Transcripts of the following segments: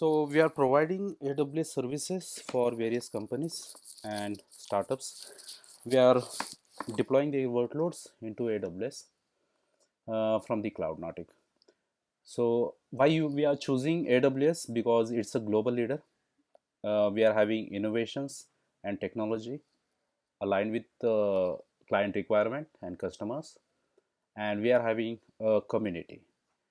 So we are providing AWS services for various companies and startups. We are deploying their workloads into AWS from the cloud Nautic. So we are choosing AWS because it's a global leader. We are having innovations and technology aligned with the client requirement and customers, and we are having a community.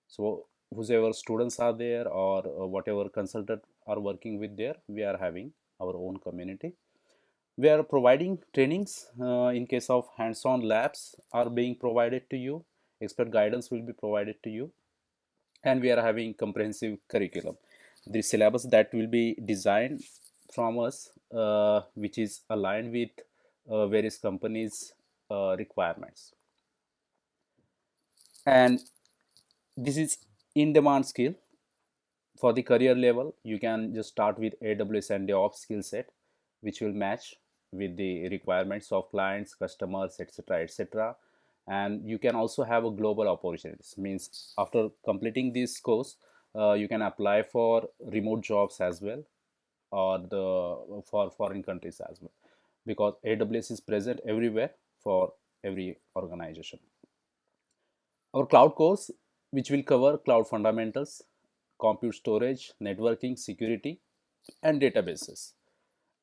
So whoever students are there or whatever consultant are working with there, we are having our own community. We are providing trainings in case of hands-on labs are being provided to you. Expert guidance will be provided to you, and we are having comprehensive curriculum. The syllabus that will be designed from us, which is aligned with various companies' requirements, and this is in-demand skill. For the career level, you can just start with AWS and DevOps skill set, which will match with the requirements of clients, customers, etc., etc. And you can also have a global opportunities. Means after completing this course, you can apply for remote jobs as well, or the for foreign countries as well, because AWS is present everywhere for every organization. Our cloud course, which will cover cloud fundamentals, compute storage, networking, security, and databases.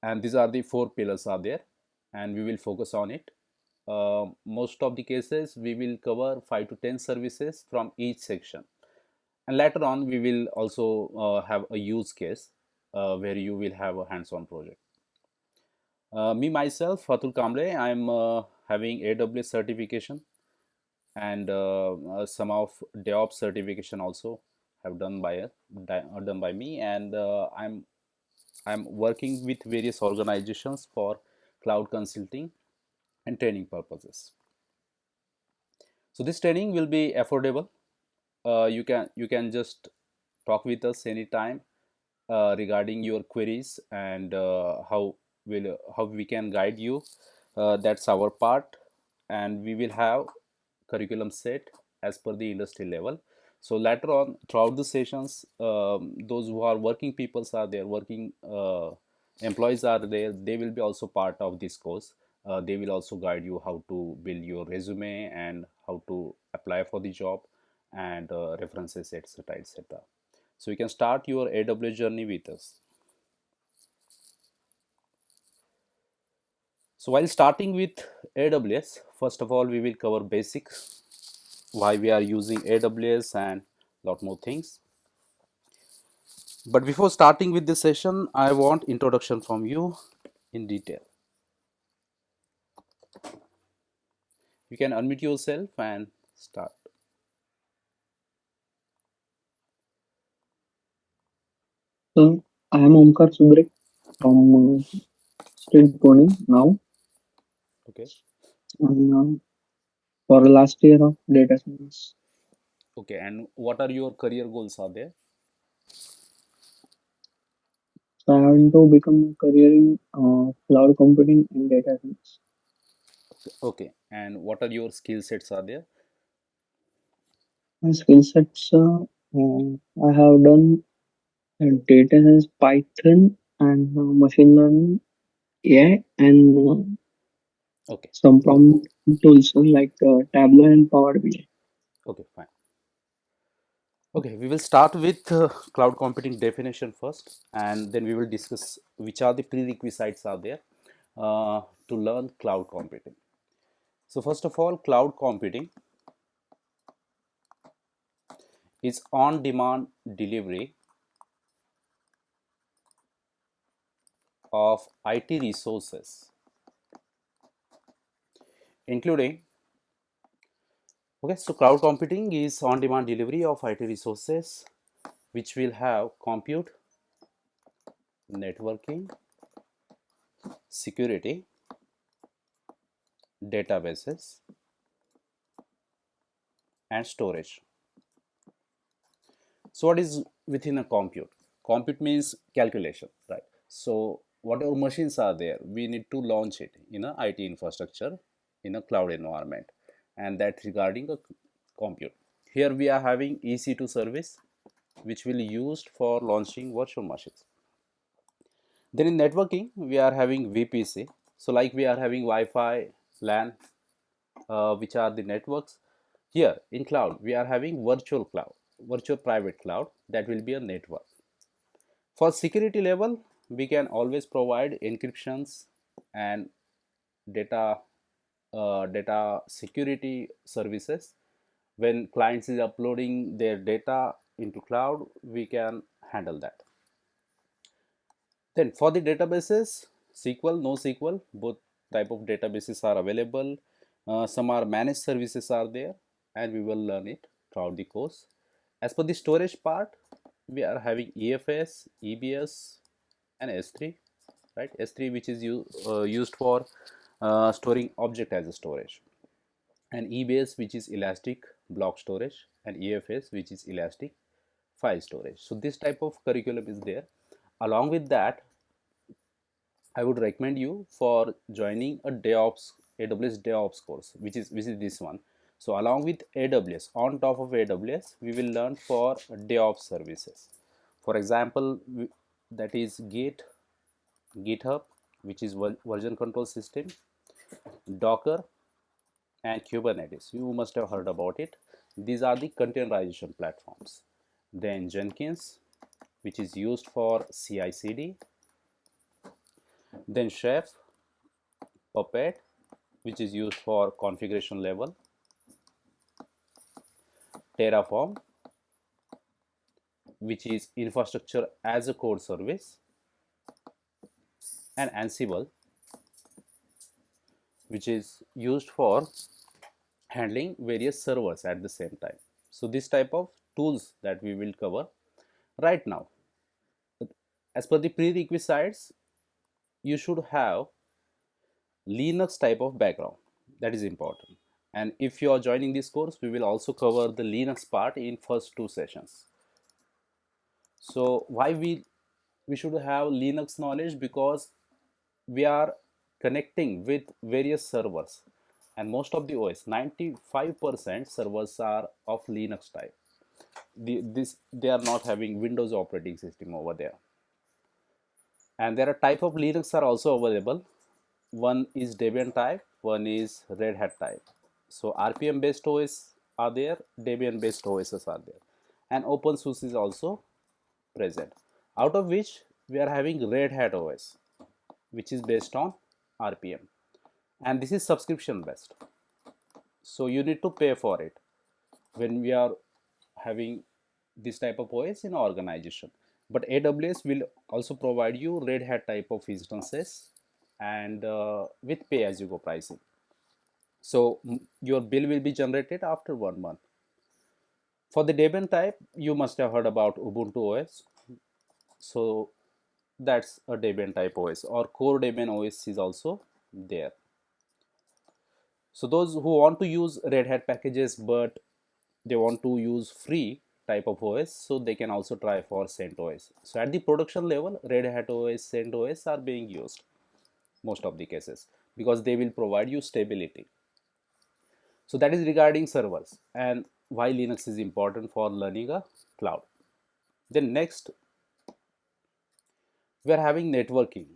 And these are the four pillars are there, and we will focus on it. Most of the cases, we will cover 5 to 10 services from each section. And later on, we will also have a use case where you will have a hands-on project. Me myself, Fatul Kamble, I'm having AWS certification and some of DevOps certification also have done by me, and I'm working with various organizations for cloud consulting and training purposes. So this training will be affordable. You can just talk with us anytime regarding your queries, and how we can guide you. That's our part, and we will have curriculum set as per the industry level. So later on throughout the sessions, those who are working peoples are there, working employees are there, they will be also part of this course. They will also guide you how to build your resume and how to apply for the job, and references, etc., etc. So you can start your AWS journey with us. So while starting with AWS, first of all, we will cover basics, why we are using AWS, and lot more things. But before starting with this session, I want introduction from you in detail. You can unmute yourself and start. So I am Omkar Sundrik from state Pune now, Okay. and for the last year of data science. Okay. And what are your career goals are there? So I want to become a career in cloud computing and data science. Okay. And what are your skill sets are there? My skill sets, I have done data science, Python, and machine learning, AI, and Okay. some prompt tools like Tableau and Power BI. Okay. Fine. Okay, we will start with cloud computing definition first, and then we will discuss which are the prerequisites are there to learn cloud computing. So first of all, cloud computing is on-demand delivery of IT resources, including, okay, so cloud computing is on-demand delivery of IT resources which will have compute, networking, security, databases, and storage. So what is within a compute? Compute means calculation, right? So whatever machines are there, we need to launch it in a IT infrastructure in a cloud environment, and that regarding a compute. Here we are having EC2 service, which will be used for launching virtual machines. Then in networking, we are having VPC. So like we are having Wi-Fi, LAN, which are the networks. Here in cloud, we are having virtual cloud, virtual private cloud, that will be a network. For security level, we can always provide encryptions and data data security services. When clients is uploading their data into cloud, we can handle that. Then for the databases, SQL, NoSQL, both type of databases are available. Some are managed services are there, and we will learn it throughout the course. As per the storage part, we are having EFS, EBS, and S3, right? S3, which is used for storing object as a storage, and EBS, which is elastic block storage, and EFS, which is elastic file storage. So this type of curriculum is there. Along with that, I would recommend you for joining a DevOps, AWS DevOps course, which is this one. So along with AWS, on top of AWS, we will learn for DevOps services. For example, that is GitHub, which is version control system, Docker, and Kubernetes. You must have heard about it. These are the containerization platforms. Then Jenkins, which is used for CI/CD. Then Chef, Puppet, which is used for configuration level. Terraform, which is infrastructure as a code service. And Ansible, which is used for handling various servers at the same time. So this type of tools that we will cover right now. As per the prerequisites, you should have Linux type of background. That is important. And if you are joining this course, we will also cover the Linux part in first 2 sessions. So why we should have Linux knowledge? Because we are connecting with various servers, and most of the OS, 95% servers are of Linux type. They are not having Windows operating system over there. And there are type of Linux are also available. One is Debian type, one is Red Hat type. So RPM based OS are there, Debian based OSs are there, and OpenSUSE is also present. Out of which we are having Red Hat OS, which is based on RPM, and this is subscription based. So you need to pay for it when we are having this type of OS in organization. But AWS will also provide you Red Hat type of instances, and with pay as you go pricing. So your bill will be generated after 1 month. For the Debian type, you must have heard about Ubuntu OS. So that's a Debian type OS, or core Debian OS is also there. So those who want to use Red Hat packages but they want to use free type of OS, so they can also try for CentOS. So at the production level, Red Hat OS, CentOS are being used most of the cases, because they will provide you stability. So that is regarding servers and why Linux is important for learning a cloud. Then next, we are having networking.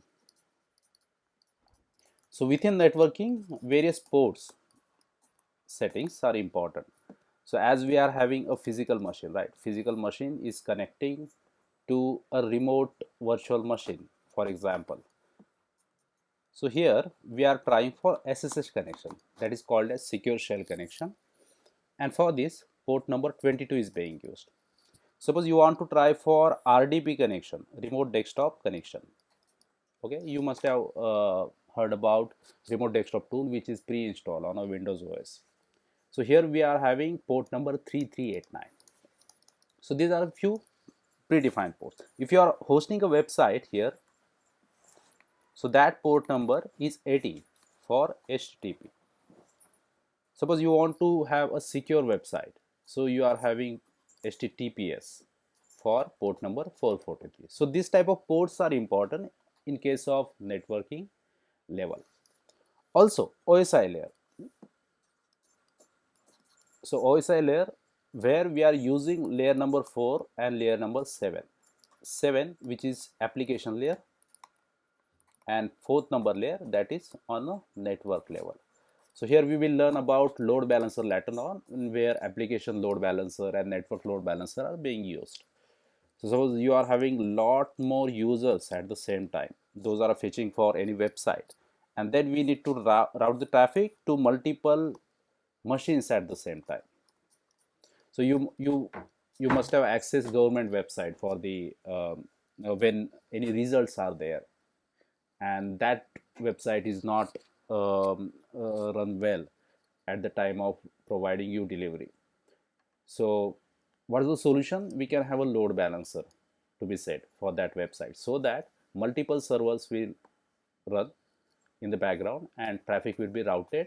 So within networking, various ports settings are important. So as we are having a physical machine, right? Physical machine is connecting to a remote virtual machine, for example. So here we are trying for SSH connection, that is called as secure shell connection. And for this, port number 22 is being used. Suppose you want to try for RDP connection, remote desktop connection. Okay, you must have heard about remote desktop tool, which is pre-installed on a Windows OS. So here we are having port number 3389. So these are a few predefined ports. If you are hosting a website here, so that port number is 80 for HTTP. Suppose you want to have a secure website, so you are having HTTPS for port number 443. So this type of ports are important in case of networking level. Also OSI layer. So OSI layer, where we are using layer number 4 and layer number 7. 7 which is application layer, and fourth number layer that is on a network level. So here we will learn about load balancer later on, where application load balancer and network load balancer are being used. So suppose you are having lot more users at the same time, those are fetching for any website, and then we need to route the traffic to multiple machines at the same time. So you must have accessed government website for the when any results are there, and that website is not run well at the time of providing you delivery. So what is the solution? We can have a load balancer to be set for that website, so that multiple servers will run in the background and traffic will be routed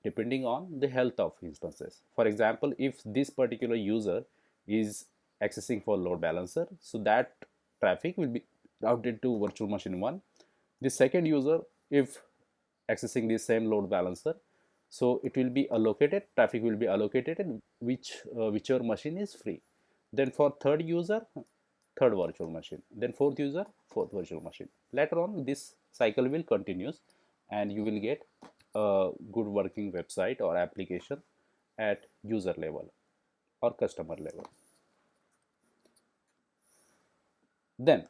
depending on the health of instances. For example, if this particular user is accessing for load balancer, so that traffic will be routed to virtual machine 1. The second user, if accessing the same load balancer, so it will be allocated, traffic will be allocated in whichever machine is free. Then for third user, third virtual machine, then fourth user, fourth virtual machine. Later on this cycle will continues, and you will get a good working website or application at user level or customer level. Then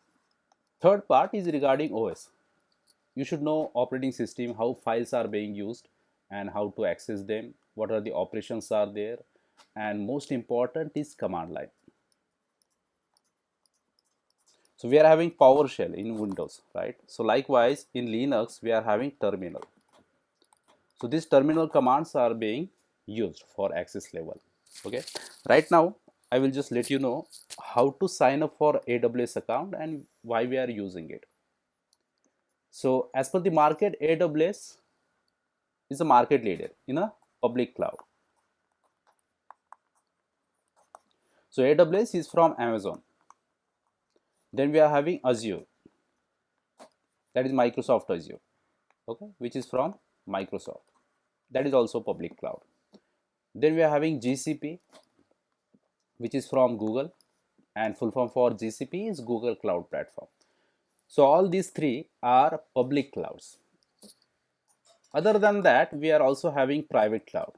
third part is regarding OS. You should know operating system, how files are being used and how to access them, what are the operations are there, and most important is command line. So we are having PowerShell in Windows, right? So likewise in Linux we are having terminal. So these terminal commands are being used for access level. Okay, right now I will just let you know how to sign up for AWS account and why we are using it. So as per the market, AWS is a market leader in a public cloud. So AWS is from Amazon. Then we are having Azure, that is Microsoft Azure, okay, which is from Microsoft, that is also public cloud. Then we are having GCP, which is from Google, and full form for GCP is Google Cloud Platform. So all these three are public clouds. Other than that, we are also having private cloud.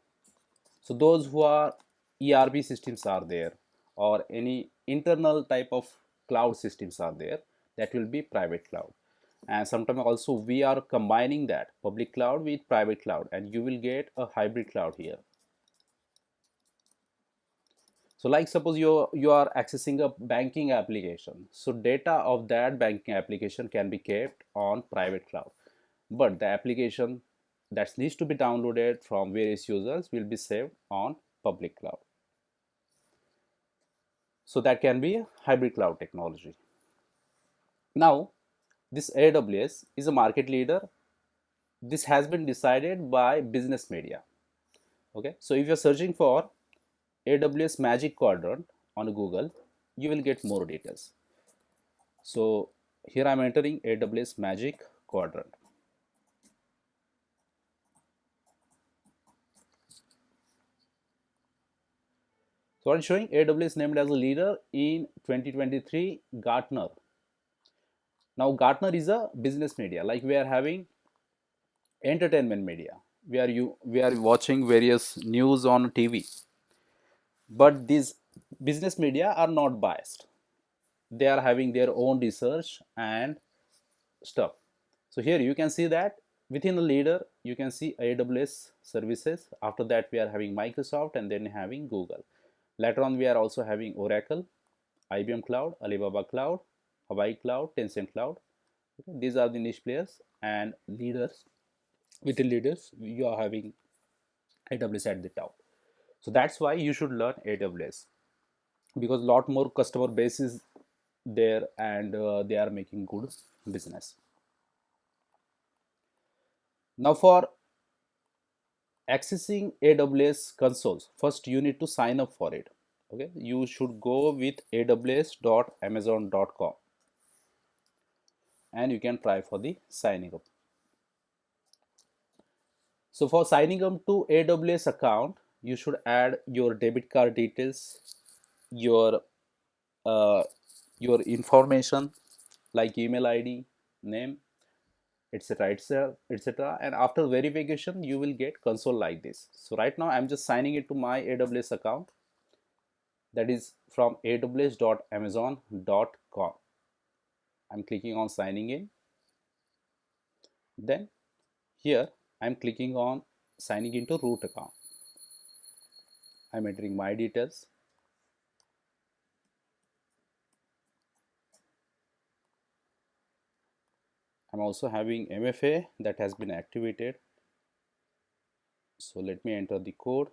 So those who are ERP systems are there, or any internal type of cloud systems are there, that will be private cloud. And sometimes also we are combining that public cloud with private cloud, and you will get a hybrid cloud here. So like suppose you are accessing a banking application, so data of that banking application can be kept on private cloud, but the application that needs to be downloaded from various users will be saved on public cloud. So that can be a hybrid cloud technology. Now this AWS is a market leader. This has been decided by business media. Okay, so if you're searching for AWS Magic Quadrant on Google, you will get more details. So here I'm entering AWS Magic Quadrant. So I'm showing AWS named as a leader in 2023 Gartner. Now Gartner is a business media, like we are having entertainment media. We are watching various news on TV, but these business media are not biased. They are having their own research and stuff. So here you can see that within the leader you can see AWS services. After that we are having Microsoft, and then having Google. Later on we are also having Oracle, IBM Cloud, Alibaba Cloud, Hawaii Cloud, Tencent Cloud. Okay, these are the niche players and leaders. Within leaders you are having AWS at the top. So that's why you should learn AWS, because lot more customer base is there, and they are making good business. Now for accessing AWS consoles, first you need to sign up for it. Okay, you should go with aws.amazon.com, and you can try for the signing up. So for signing up to AWS account, you should add your debit card details, your uh, your information like email ID, name, etc, etc, etc, and after verification you will get console like this. So right now I'm just signing into my AWS account, that is from aws.amazon.com. I'm clicking on signing in. Then here I'm clicking on signing into root account. I'm entering my details. I'm also having MFA that has been activated. So let me enter the code.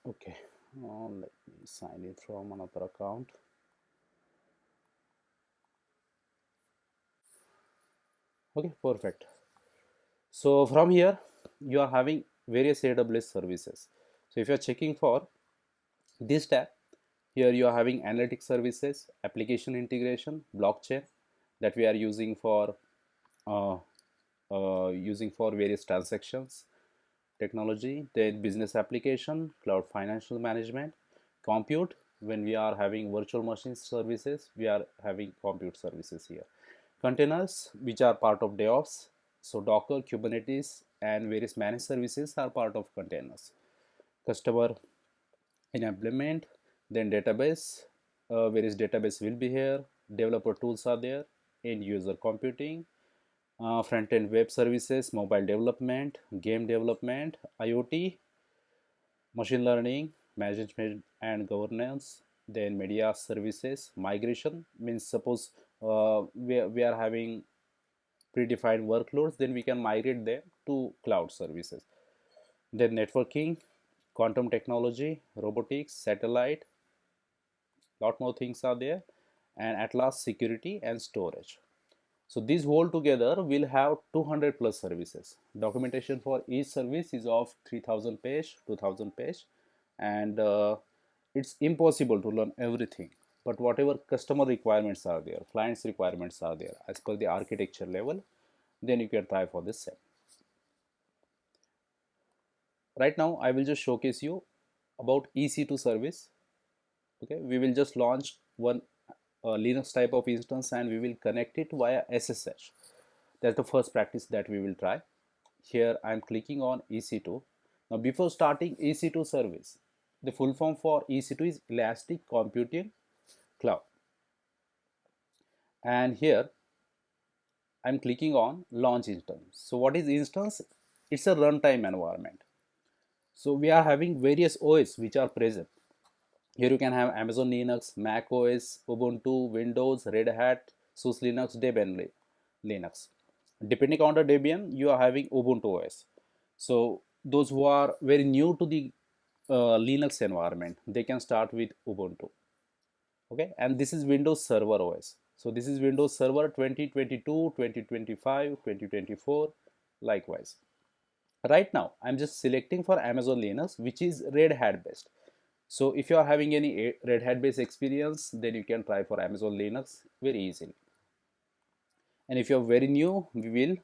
Okay, let me sign in from another account. Okay, perfect. So from here you are having various AWS services. So if you are checking for this tab, here you are having analytics services, application integration, blockchain that we are uh, using for various transactions, technology, then business application, cloud financial management, compute. When we are having virtual machine services, we are having compute services here. Containers, which are part of DevOps, so Docker, Kubernetes, and various managed services are part of containers. Customer enablement, then database, various database will be here. Developer tools are there. End user computing, front-end web services, mobile development, game development, IoT, machine learning, management and governance, then media services. Migration means suppose we are having predefined workloads, then we can migrate them to cloud services. Then networking, quantum technology, robotics, satellite, lot more things are there, and at last security and storage. So these whole together will have 200 plus services. Documentation for each service is of 3000 page, 2000 page, and it's impossible to learn everything. But whatever customer requirements are there, clients requirements are there as per the architecture level, then you can try for this same. Right now, I will just showcase you about EC2 service. Okay, we will just launch one Linux type of instance and we will connect it via SSH. That's the first practice that we will try. Here I am clicking on EC2. Now before starting EC2 service, the full form for EC2 is Elastic Computing Cloud. And here I'm clicking on launch instance. So what is instance? It's a runtime environment. So we are having various OS which are present. Here you can have Amazon Linux, Mac OS, Ubuntu, Windows, Red Hat, SUSE Linux, Debian Linux. Depending on the Debian, you are having Ubuntu OS. So those who are very new to the Linux environment, they can start with Ubuntu. Okay, and this is Windows Server OS. So this is Windows Server 2022, 2025, 2024, likewise. Right now, I'm just selecting for Amazon Linux, which is Red Hat based. So if you are having any Red Hat based experience, then you can try for Amazon Linux very easily. And if you are very new, we will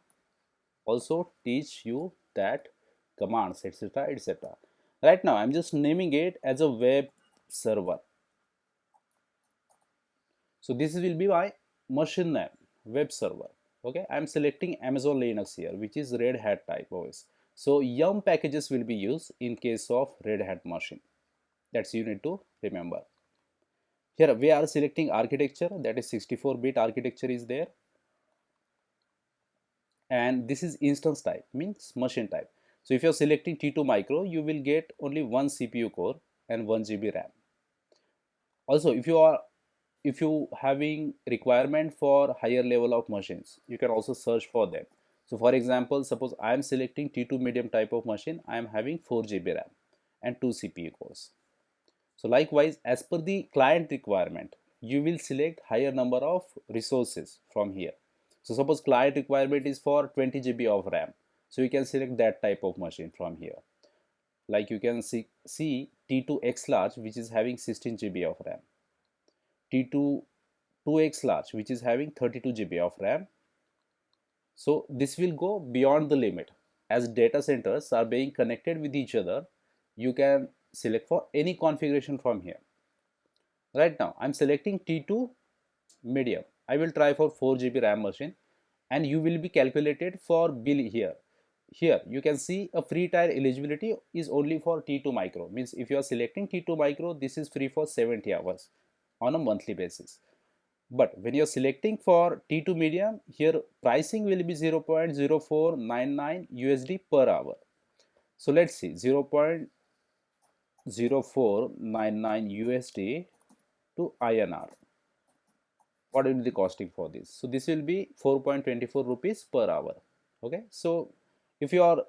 also teach you that commands, etc, etc. Right now I'm just naming it as a web server. So this will be my machine name, web server. Okay, I'm selecting Amazon Linux here, which is Red Hat type OS. So yum packages will be used in case of Red Hat machine. That's you need to remember. Here we are selecting architecture, that is 64-bit architecture is there, and this is instance type, means machine type. So if you're selecting T2 micro, you will get only one CPU core and 1 GB RAM. Also, if you are if you having requirement for higher level of machines, you can also search for them. So for example, suppose I am selecting T2 medium type of machine, I am having 4 GB RAM and 2 CPU cores. So likewise, as per the client requirement, you will select higher number of resources from here. So suppose client requirement is for 20 GB of RAM, so you can select that type of machine from here. Like you can see T2 X large, which is having 16 GB of RAM, T2 2X large, which is having 32 GB of RAM. So this will go beyond the limit. As data centers are being connected with each other, you can select for any configuration from here. Right now, I'm selecting T2 medium. I will try for 4 GB RAM machine, and you will be calculated for bill here. Here you can see a free tier eligibility is only for T2 micro. Means if you are selecting T2 micro, this is free for 70 hours on a monthly basis. But when you're selecting for T2 medium, here pricing will be 0.0499 USD per hour. So let's see, 0.0499 USD to INR. What will be the costing for this? So this will be 4.24 rupees per hour. Okay, so if you are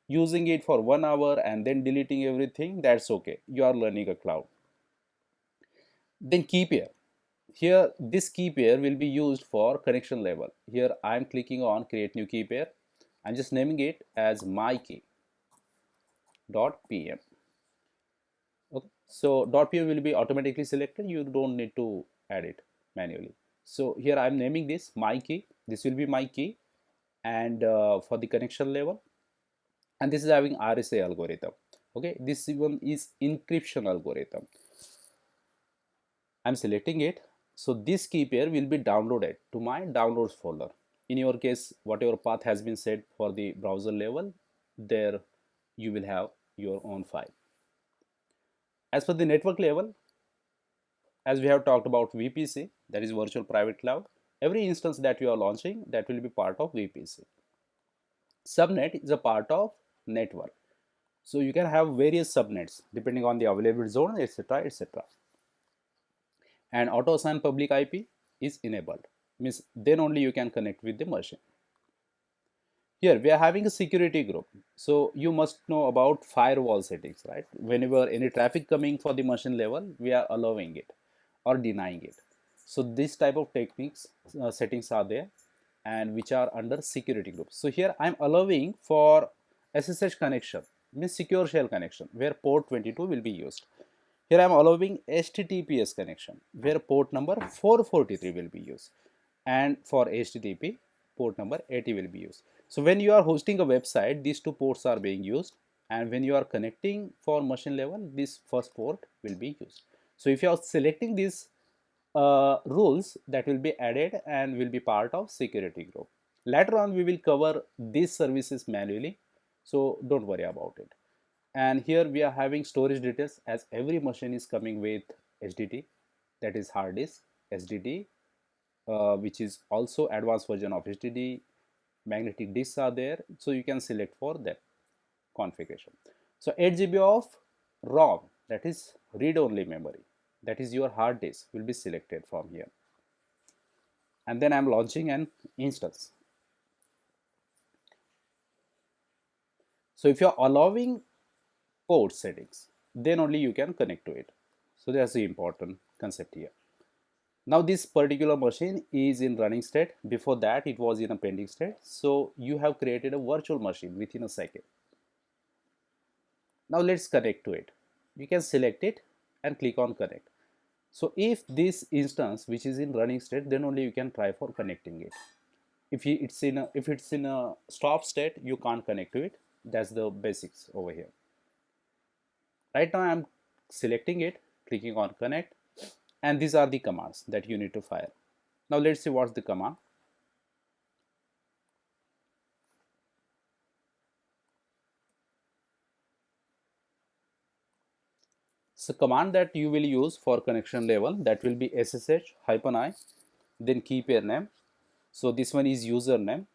using it for 1 hour and then deleting everything, that's okay. You are learning a cloud. Then key pair. Here this key pair will be used for connection level. Here I am clicking on create new key pair. I'm just naming it as mykey.pem. Okay, so .pem will be automatically selected. You don't need to add it manually. So here I'm naming this my key. This will be my key, and for the connection level, and this is having RSA algorithm. Okay, this one is encryption algorithm. I'm selecting it. So this key pair will be downloaded to my downloads folder. In your case, whatever path has been set for the browser level, there you will have your own file. As for the network level, as we have talked about VPC, that is virtual private cloud, every instance that you are launching, that will be part of VPC. Subnet is a part of network. So you can have various subnets depending on the available zone, etc., etc. And auto assign public IP is enabled, means then only you can connect with the machine. Here we are having a security group. So you must know about firewall settings, right? Whenever any traffic coming for the machine level, we are allowing it or denying it. So this type of techniques settings are there, and which are under security groups. So here I'm allowing for SSH connection, means secure shell connection, where port 22 will be used. Here I am allowing HTTPS connection, where port number 443 will be used, and for HTTP port number 80 will be used. So when you are hosting a website, these two ports are being used, and when you are connecting for machine level, this first port will be used. So if you are selecting these rules, that will be added and will be part of security group. Later on we will cover these services manually, so don't worry about it. And here we are having storage details, as every machine is coming with HDD, that is hard disk, SDD, which is also advanced version of HDD. Magnetic disks are there, so you can select for that configuration. So 8 GB of ROM, that is read-only memory, that is your hard disk, will be selected from here. And then I'm launching an instance. So if you're allowing port settings, then only you can connect to it. So that's the important concept here. Now this particular machine is in running state. Before that it was in a pending state. So you have created a virtual machine within a second. Now let's connect to it. You can select it and click on connect. So if this instance which is in running state, then only you can try for connecting it. If it's in a stop state, you can't connect to it. That's the basics over here. Right now I'm selecting it, clicking on connect, and these are the commands that you need to fire. Now let's see what's the command. So command that you will use for connection level, that will be SSH -i, then key pair name. So this one is username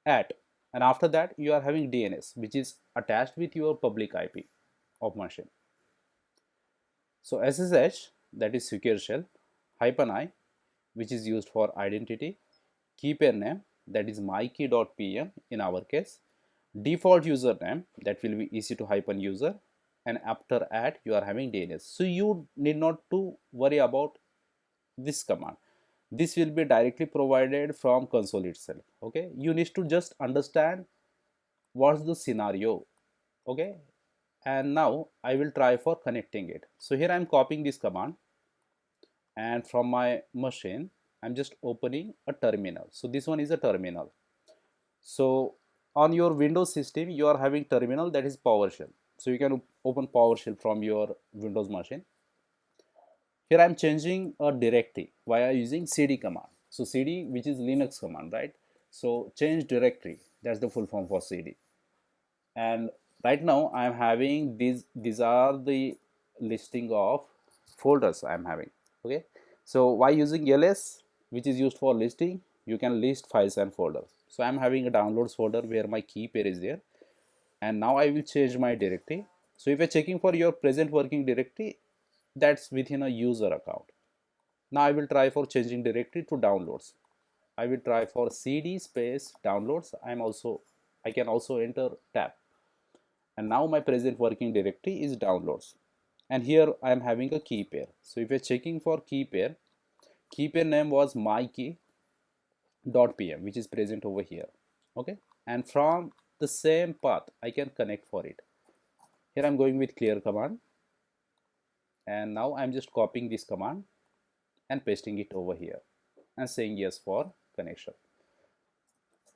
at, and after that you are having DNS, which is attached with your public IP of machine. So SSH, that is secure shell, -i, which is used for identity, key pair name, that is mykey.pem in our case, default username, that will be EC2 hyphen user, and after add you are having DNS. So you need not to worry about this command. This will be directly provided from console itself. Okay, you need to just understand what's the scenario. Okay, and now I will try for connecting it. So here I am copying this command, and from my machine I'm just opening a terminal. So this one is a terminal. So on your Windows system you are having terminal, that is PowerShell. So you can open PowerShell from your Windows machine. Here I am changing a directory via using cd command. So cd, which is Linux command, right? So change directory, that's the full form for cd. And right now I am having these are the listing of folders I am having. Okay, so why using ls, which is used for listing, you can list files and folders. So I am having a downloads folder where my key pair is there, and now I will change my directory. So if you're checking for your present working directory, that's within a user account. Now I will try for changing directory to downloads. I will try for cd space downloads. I can also enter tab, and now my present working directory is downloads, and here I am having a key pair. So if you're checking for key pair name was mykey.pm, which is present over here. Okay, and from the same path I can connect for it. Here I'm going with clear command, and now I'm just copying this command and pasting it over here and saying yes for connection.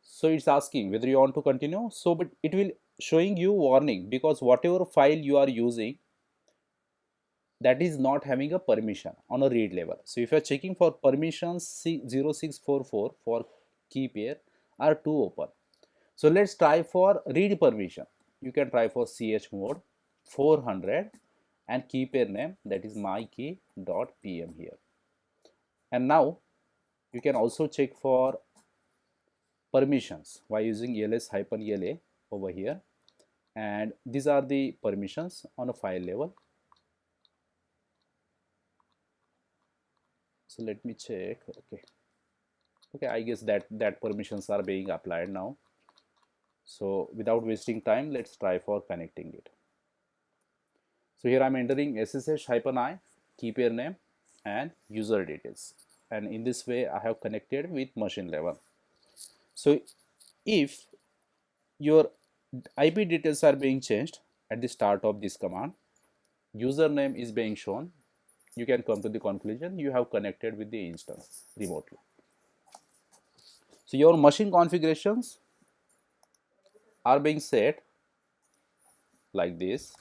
So it's asking whether you want to continue. So but it will showing you warning, because whatever file you are using, that is not having a permission on a read level. So if you are checking for permissions 0644 for key pair are too open. So let's try for read permission. You can try for chmod 400 and key pair name, that is mykey.pm here. And now you can also check for permissions by using ls-la over here, and these are the permissions on a file level. So let me check. Okay, I guess that permissions are being applied now. So without wasting time, let's try for connecting it. So here I'm entering ssh-i, key pair name, and user details, and in this way I have connected with machine level. So if your IP details are being changed at the start of this command, username is being shown, you can come to the conclusion you have connected with the instance remotely. So your machine configurations are being set like this.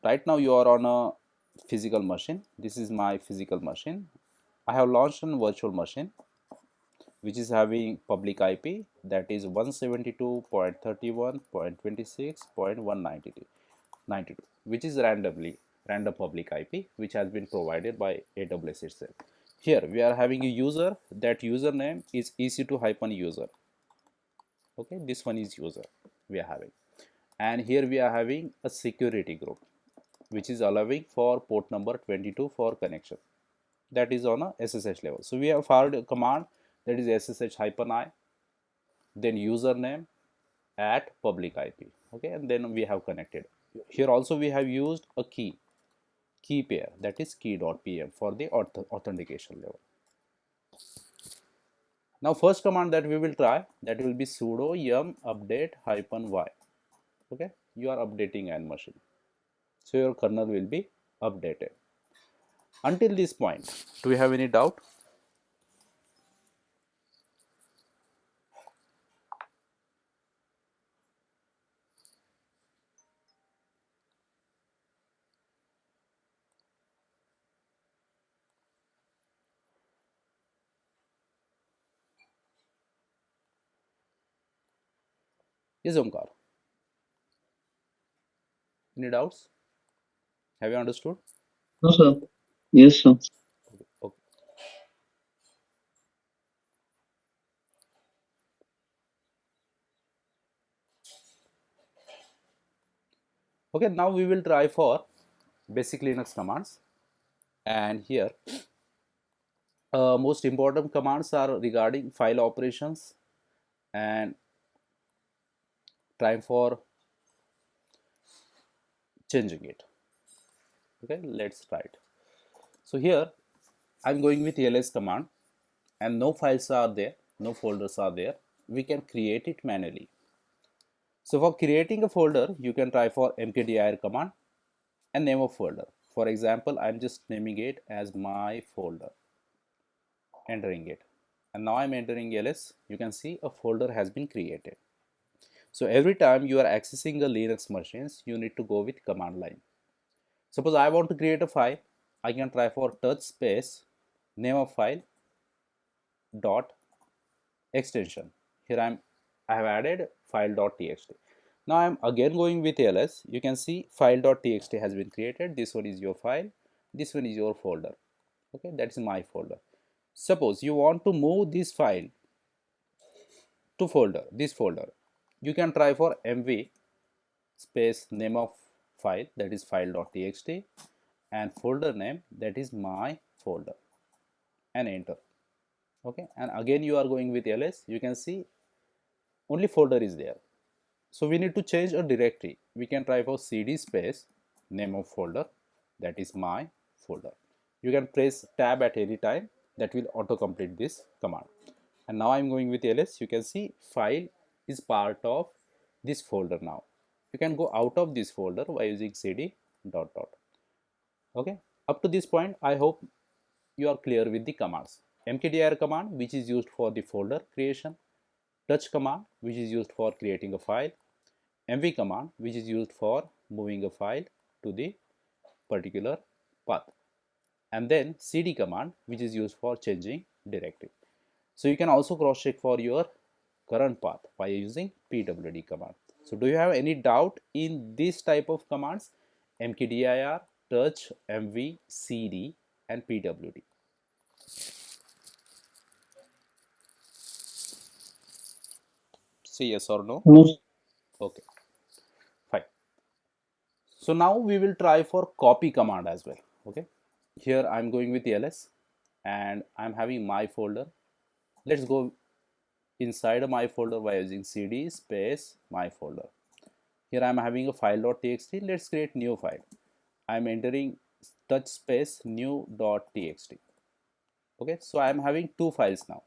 Right now you are on a physical machine. This is my physical machine. I have launched a virtual machine which is having public IP, that is 172.31.26.192, which is random public IP, which has been provided by AWS itself. Here we are having a user, that username is EC2-user. Okay, this one is user we are having, and here we are having a security group which is allowing for port number 22 for connection, that is on a SSH level. So we have fired a command, that is ssh-i, then username at public IP. Okay, and then we have connected. Here also we have used a key pair, that is key.pm for the authentication level. Now first command that we will try, that will be sudo yum update -y. Okay, you are updating an machine, so your kernel will be updated. Until this point, do we have any doubt? Yes, Omkar, any doubts? Have you understood? No, sir. Yes, sir. Okay. Okay, now we will try for basic Linux commands. And here most important commands are regarding file operations and time for changing it. Okay, let's try it. So here I'm going with ls command, and no files are there, no folders are there. We can create it manually. So for creating a folder, you can try for mkdir command and name of folder. For example, I'm just naming it as my folder, entering it. And now I'm entering ls. You can see a folder has been created. So every time you are accessing a Linux machines, you need to go with command line. Suppose I want to create a file, I can try for touch space name of file dot extension. Here I have added file.txt. Now I'm again going with ls. You can see file.txt has been created. This one is your file, this one is your folder. Okay, that's my folder. Suppose you want to move this file to this folder, you can try for mv space name of file, that is file.txt, and folder name, that is my folder, and enter. Okay, and again you are going with ls. You can see only folder is there. So we need to change a directory. We can try for cd space name of folder, that is my folder. You can press tab at any time, that will auto complete this command. And now I'm going with ls. You can see file is part of this folder. Now you can go out of this folder by using cd dot dot. Okay, up to this point I hope you are clear with the commands. mkdir command, which is used for the folder creation, touch command, which is used for creating a file, mv command, which is used for moving a file to the particular path, and then cd command, which is used for changing directory. So you can also cross check for your current path by using pwd command. So do you have any doubt in this type of commands? mkdir, touch, mv, cd, and pwd. Say yes or no. No, Okay, fine. So now we will try for copy command as well. Okay, here I'm going with ls, and I'm having my folder. Let's go inside my folder by using cd space my folder. Here I'm having a file.txt. Let's create new file. I'm entering touch space new.txt. Okay, so I'm having two files now,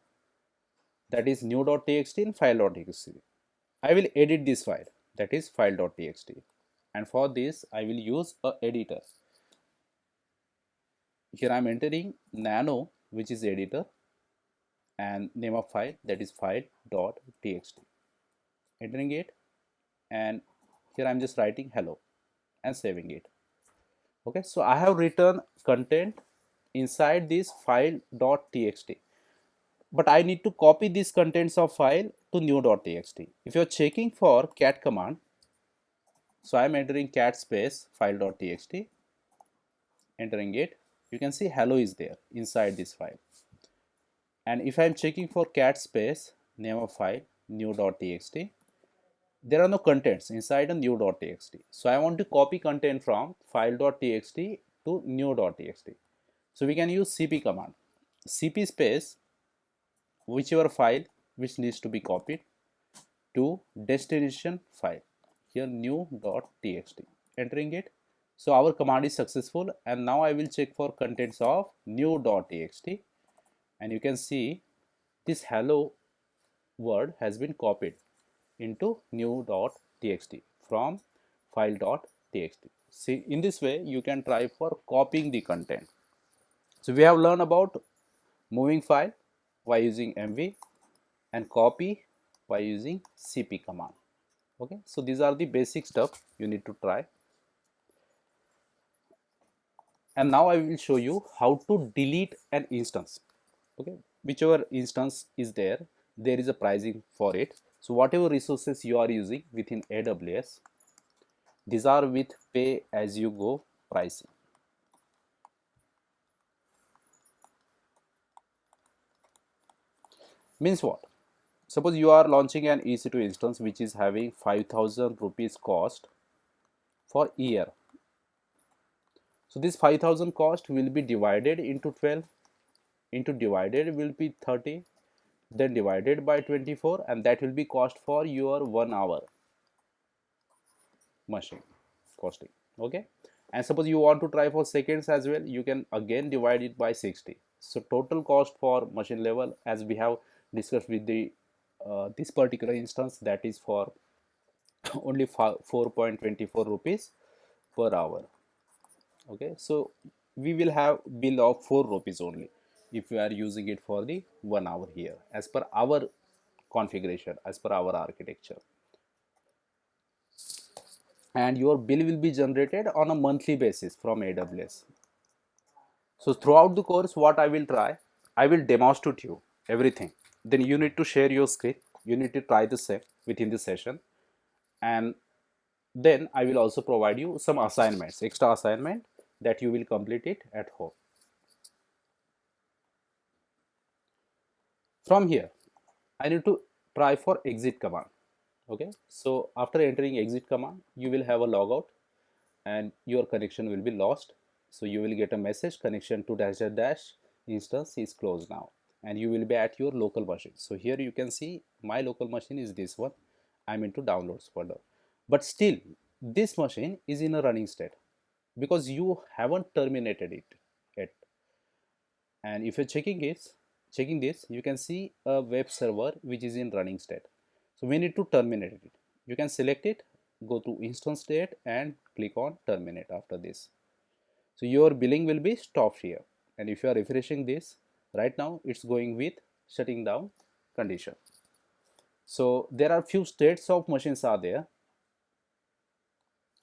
that is new.txt and file.txt. I will edit this file, that is file.txt, and for this I will use a editor. Here I'm entering nano, which is editor, and name of file, that is file.txt, entering it, and here I'm just writing hello and saving it. Okay, so I have written content inside this file.txt, but I need to copy these contents of file to new.txt. If you're checking for cat command, so I'm entering cat space file.txt, entering it. You can see hello is there inside this file. And if I'm checking for cat space name of file new.txt, there are no contents inside a new.txt. So I want to copy content from file.txt to new.txt. So we can use cp command, cp space whichever file which needs to be copied to destination file, here new.txt, entering it. So our command is successful, and now I will check for contents of new.txt, and you can see this hello word has been copied into new.txt from file.txt. See, in this way you can try for copying the content. So we have learned about moving file by using mv and copy by using cp command. Okay, so these are the basic stuff you need to try. And now I will show you how to delete an instance. Okay, whichever instance is there, there is a pricing for it. So whatever resources you are using within AWS, these are with pay as you go pricing. Means what? Suppose you are launching an EC2 instance which is having 5,000 rupees cost for year. So this 5000 cost will be divided into 12, into divided will be 30, then divided by 24, and that will be cost for your 1 hour machine costing. Okay, and suppose you want to try for seconds as well, you can again divide it by 60. So total cost for machine level, as we have discussed with the this particular instance, that is for only 4.24 rupees per hour. Okay, so we will have bill of 4 rupees only if we are using it for the 1 hour here, as per our configuration, as per our architecture. And your bill will be generated on a monthly basis from AWS. So throughout the course, what I will try, I will demonstrate you everything. Then you need to share your screen. You need to try the same within the session, and then I will also provide you some assignments, extra assignment that you will complete it at home. From here, I need to try for exit command. Okay, so after entering exit command, you will have a logout and your connection will be lost. So you will get a message, connection to dash dash dash instance is closed now, and you will be at your local machine. So here you can see my local machine is this one. I'm into downloads folder, but still this machine is in a running state because you haven't terminated it yet. And if you're checking this, you can see a web server which is in running state. So we need to terminate it. You can select it, go to instance state and click on terminate after this. So your billing will be stopped here. And if you are refreshing this, right now it's going with shutting down condition. So there are few states of machines are there,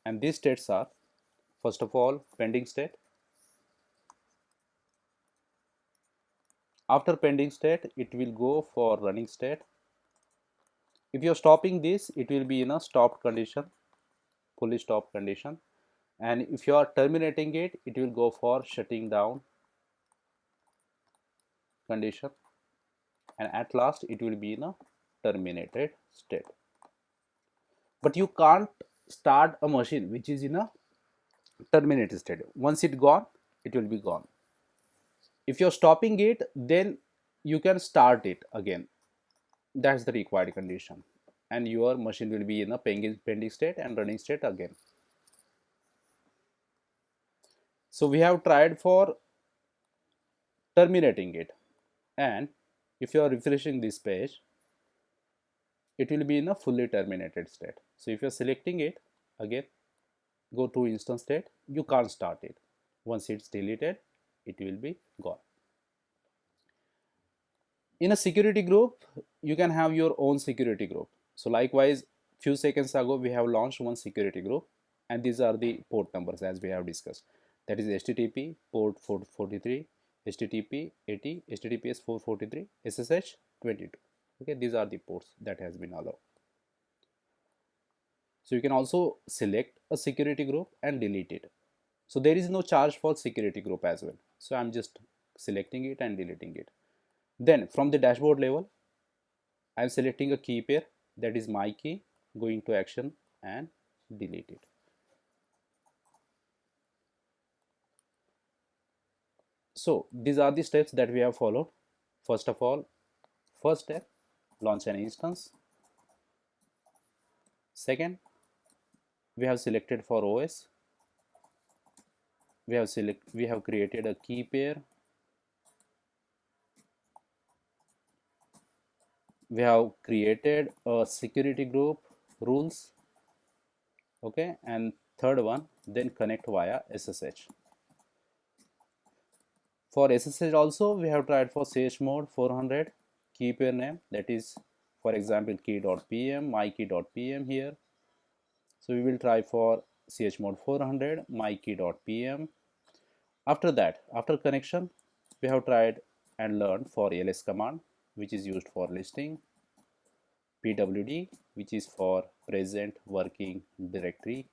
and these states are, first of all, pending state. After pending state, it will go for running state. If you're stopping this, it will be in a stopped condition, fully stopped condition. And if you are terminating it, it will go for shutting down condition. And at last, it will be in a terminated state. But you can't start a machine which is in a terminated state. Once it gone, it will be gone. If you're stopping it, then you can start it again. That's the required condition. And your machine will be in a pending state and running state again. So we have tried for terminating it, and if you are refreshing this page, it will be in a fully terminated state. So if you are selecting it again, go to instance state, you can't start it. Once it's deleted, it will be gone. In a security group, you can have your own security group. So likewise, few seconds ago we have launched one security group, and these are the port numbers as we have discussed. That is HTTP port 443, HTTP 80, HTTPS 443, SSH 22. Okay, these are the ports that has been allowed. So you can also select a security group and delete it. So there is no charge for security group as well. So I'm just selecting it and deleting it. Then from the dashboard level, I'm selecting a key pair, that is my key, going to action and delete it. So these are the steps that we have followed. First of all, first step, launch an instance. Second, we have selected for OS. We have created a key pair. We have created a security group rules. Okay, and third one, then connect via SSH. For SSH also, we have tried for chmod 400 key pair name, that is, for example, key.pm, mykey.pem here. So we will try for chmod 400 mykey.pm. After that, after connection, we have tried and learned for ls command, which is used for listing, pwd, which is for present working directory,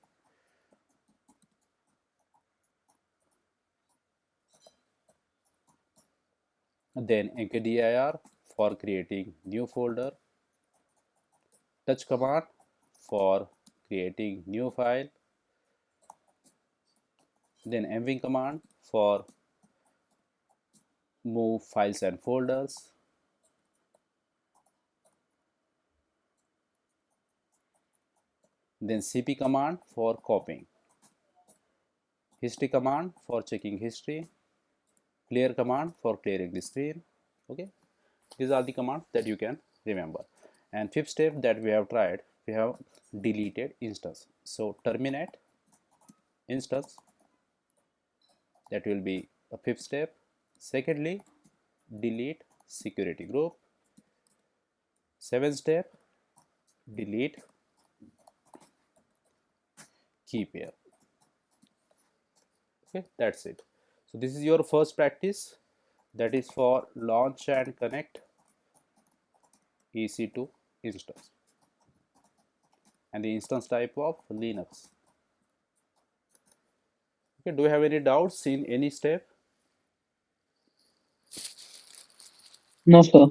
then mkdir for creating new folder, touch command for creating new file, Then mv command for move files and folders. Then cp command for copying. History command for checking history. Clear command for clearing the screen. Okay, these are the commands that you can remember. And fifth step that we have tried, we have deleted instance. So terminate instance, that will be a fifth step. Secondly, delete security group. Seventh step, delete key pair. Okay, that's it. So this is your first practice, that is for launch and connect EC2 instance and the instance type of Linux. Okay, do you have any doubts in any step? No, sir.